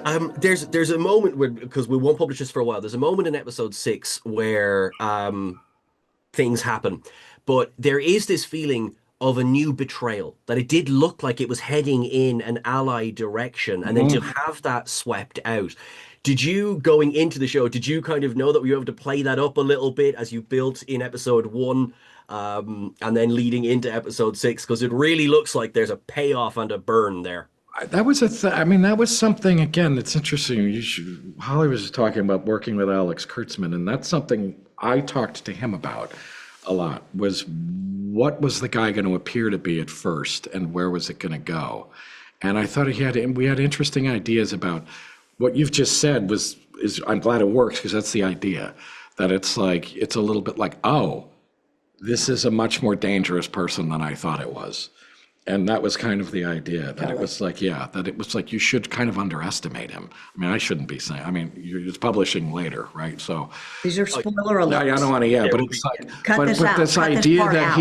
There's a moment where, because we won't publish this for a while, there's a moment in episode 6 where things happen, but there is this feeling of a new betrayal, that it did look like it was heading in an ally direction, and then to Mhm. have that swept out. Did you, going into the show, did you kind of know that we were able to play that up a little bit as you built in episode 1, and then leading into episode 6? Because it really looks like there's a payoff and a burn there. That was I mean, that was something, again, that's interesting. Holly was talking about working with Alex Kurtzman, and that's something I talked to him about a lot, was what was the guy going to appear to be at first and where was it going to go? And I thought we had interesting ideas about what you've just said I'm glad it works, because that's the idea, that it's like, it's a little bit like, oh, this is a much more dangerous person than I thought it was. And that was kind of the idea, that it was like, yeah, that it was like you should kind of underestimate him. I mean, I shouldn't be saying, I mean, it's publishing later, right? So These are spoiler I alerts. don't want to, yeah, There but will it's be. like, Cut this out. this Cut this idea part that out.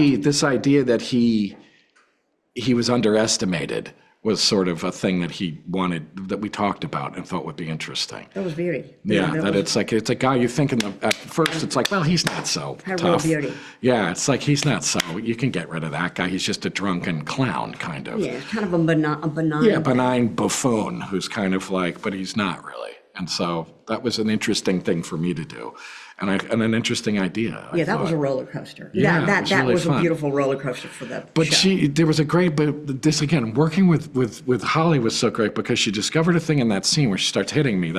he was underestimated was sort of a thing that he wanted, that we talked about and thought would be interesting. That was beauty. Yeah, that that was it's a guy you think at first it's like, well, he's not so a real tough. beauty. Yeah, it's like he's not so, you can get rid of that guy. He's just a drunken clown, kind of. Yeah, kind of a benign. Yeah, benign buffoon who's kind of like, but he's not really. And so that was an interesting thing for me to do, and an interesting idea. Yeah, that was a roller coaster. Yeah, that it was that really was fun. a beautiful roller coaster for the But show. there was a great, but this again, working with Holly was so great, because she discovered a thing in that scene where she starts hitting me,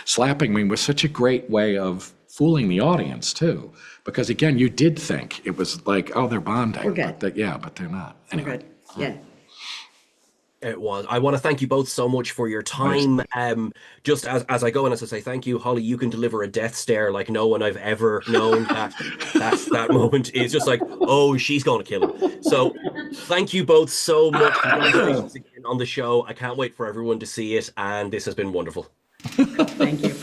slapping me, was such a great way of fooling the audience too. Because again, you did think it was like, oh, they're bonding. We're good. But they're not. Anyway. Good. Yeah. It was. I want to thank you both so much for your time. Just as I go and as I say thank you, Holly, you can deliver a death stare like no one I've ever known. That moment is just like, oh, she's going to kill him. So thank you both so much. Congratulations again on the show. I can't wait for everyone to see it, and this has been wonderful. Thank you.